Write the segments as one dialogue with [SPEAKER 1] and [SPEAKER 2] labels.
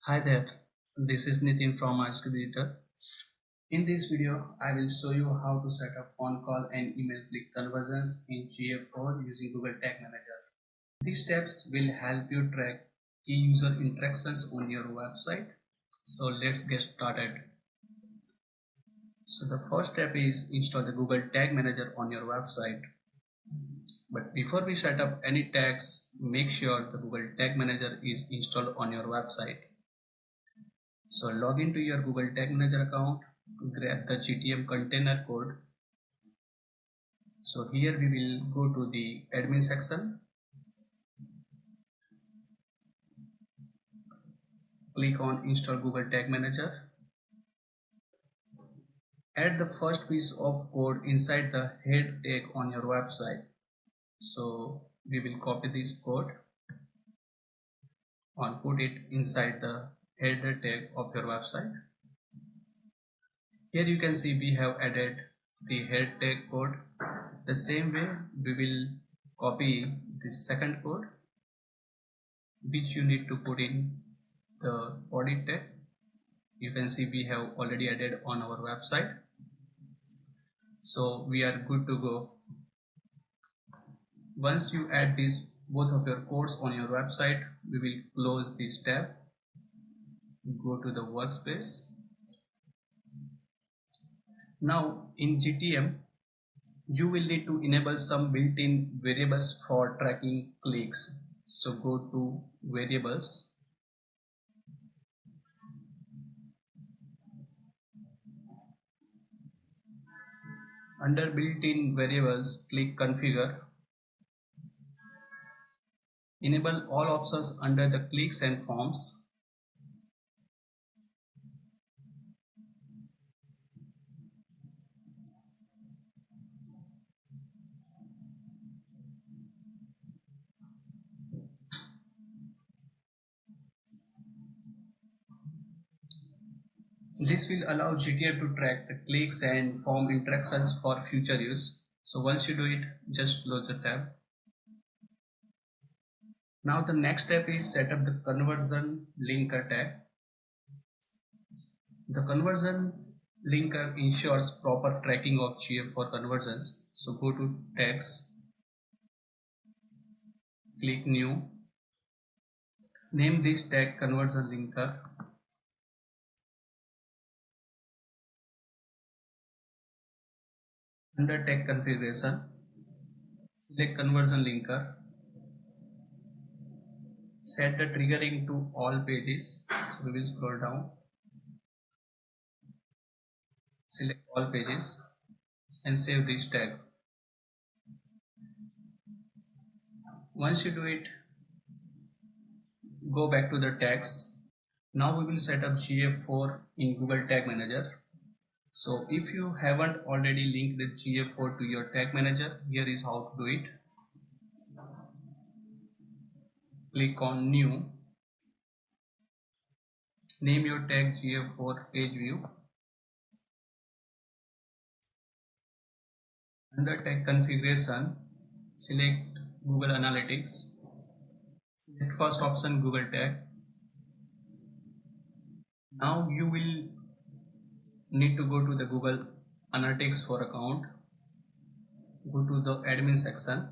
[SPEAKER 1] Hi there, this is Nitin from iScript. In this video, I will show you how to set up phone call and email click conversions in GA4 using Google Tag Manager. These steps will help you track key user interactions on your website. So let's get started. So the first step is install the Google Tag Manager on your website. But before we set up any tags, make sure the Google Tag Manager is installed on your website. So log into your Google Tag Manager account, grab the GTM container code. So here we will go to the admin section, click on install Google Tag Manager. Add the first piece of code inside the head tag on your website. So we will copy this code and put it inside the header tag of your website. Here you can see we have added the head tag code. The same way we will copy the second code which you need to put in the body tag. You can see we have already added on our website, so we are good to go. Once you add these both of your codes on your website, we will close this tab, go to the workspace. Now in GTM you will need to enable some built-in variables for tracking clicks. So go to variables, under built-in variables click configure, enable all options under the clicks and forms. This will allow GTM to track the clicks and form interactions for future use. So once you do it, just close the tab. Now the next step is set up the conversion linker tag. The conversion linker ensures proper tracking of GA4 conversions. So go to tags, click new, name this tag conversion linker. Under tag configuration, select conversion linker, set the triggering to all pages. So we will scroll down, select all pages and save this tag. Once you do it, go back to the tags. Now we will set up GA4 in Google Tag Manager. So if you haven't already linked the GA4 to your tag manager, here is how to do it. Click on new, name your tag GA4 page view. Under tag configuration, select Google Analytics. Select first option Google Tag. Now you will need to go to the Google Analytics for account. Go to the admin section.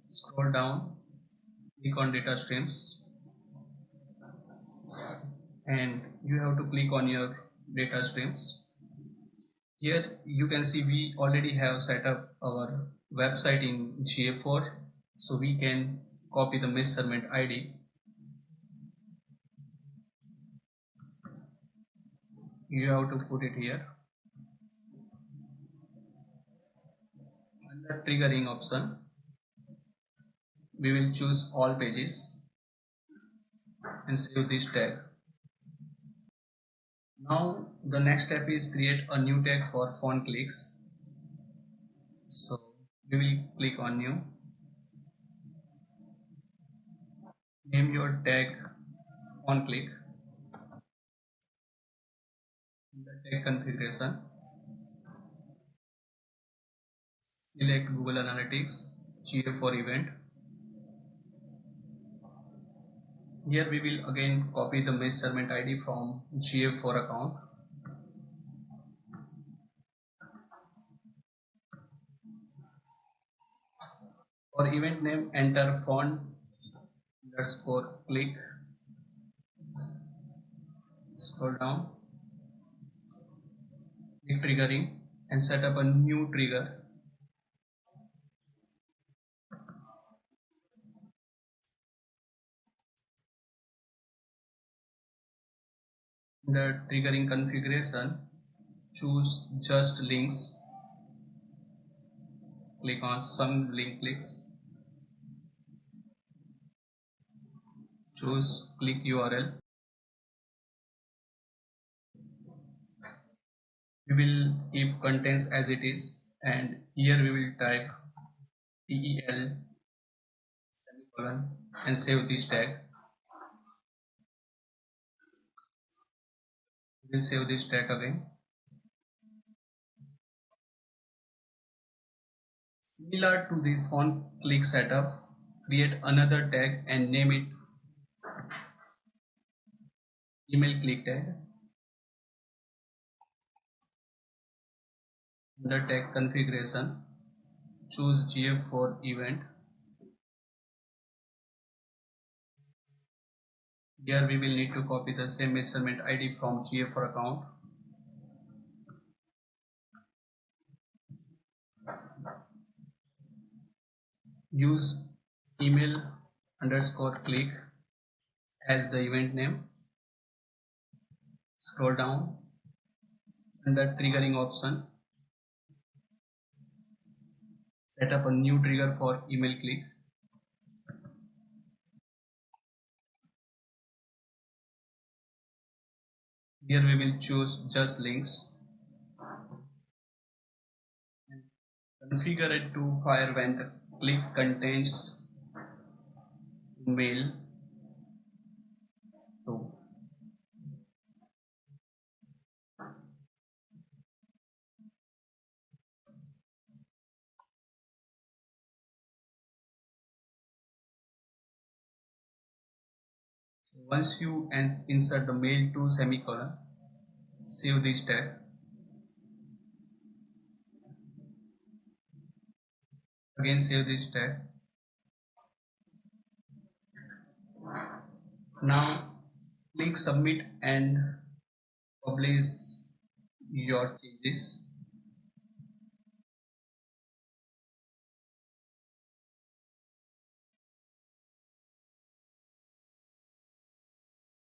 [SPEAKER 1] Scroll down, click on data streams, and you have to click on your data streams. Here you can see we already have set up our website in GA4, so we can copy the measurement ID. You have to put it here. Under triggering option, we will choose all pages and save this tag. Now the next step is create a new tag for phone clicks. So we will click on new, name your tag phone click. The tag configuration, select Google Analytics GA4 event. Here we will again copy the measurement ID from GA4 account. For event name, enter font underscore click, scroll down, click triggering and set up a new trigger. Under triggering configuration, choose just links, click on some link clicks, choose click URL. We will keep contents as it is, and here we will type TEL semicolon and save this tag. We will save this tag again. Similar to the font click setup, create another tag and name it email click tag. Under tag configuration, choose GA4 event. Here we will need to copy the same measurement ID from GA4 account. Use email underscore click as the event name. Scroll down under triggering option. Set up a new trigger for email click. Here we will choose just links. Configure it to fire when the click contains mail to. Once you insert the mail to semicolon, save this tag. Again save this tag. Now click submit and publish your changes.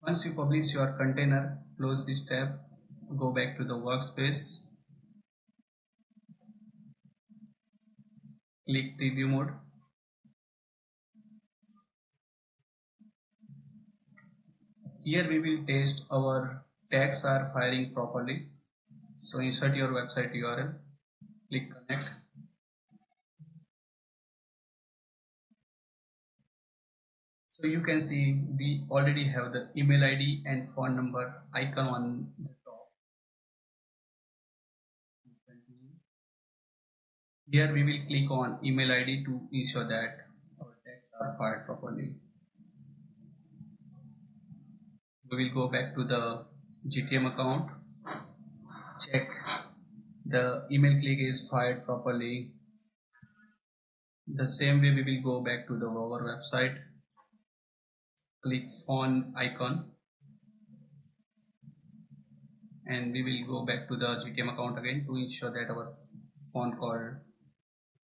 [SPEAKER 1] Once you publish your container, close this tab, go back to the workspace, click preview mode. Here we will test our tags are firing properly. So insert your website URL, click connect. So you can see we already have the email ID and phone number icon on the top. Here we will click on email ID to ensure that our tags are fired properly. We will go back to the GTM account, check the email click is fired properly. The same way we will go back to our website, click phone icon, and we will go back to the GTM account again to ensure that our phone call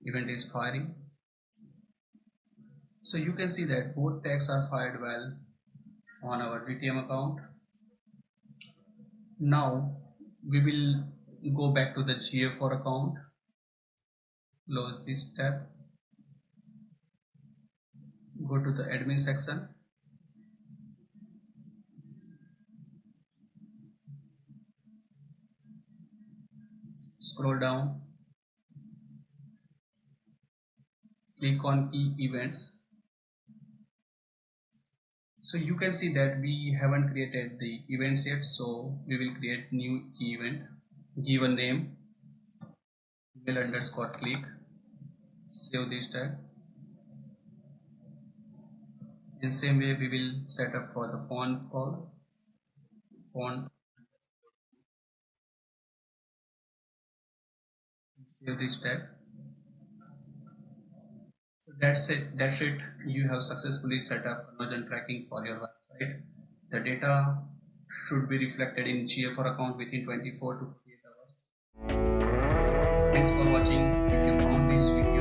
[SPEAKER 1] event is firing. So you can see that both tags are fired well on our GTM account. Now we will go back to the GA4 account, close this tab, go to the admin section, scroll down, click on key events. So you can see that we haven't created the events yet, so we will create new key event, give a name, email underscore click, save this tag. In same way, we will set up for the phone call. Phone. Save this tab. So that's it. That's it. You have successfully set up conversion tracking for your website. The data should be reflected in GA4 account within 24 to 48 hours. Thanks for watching. If you found this video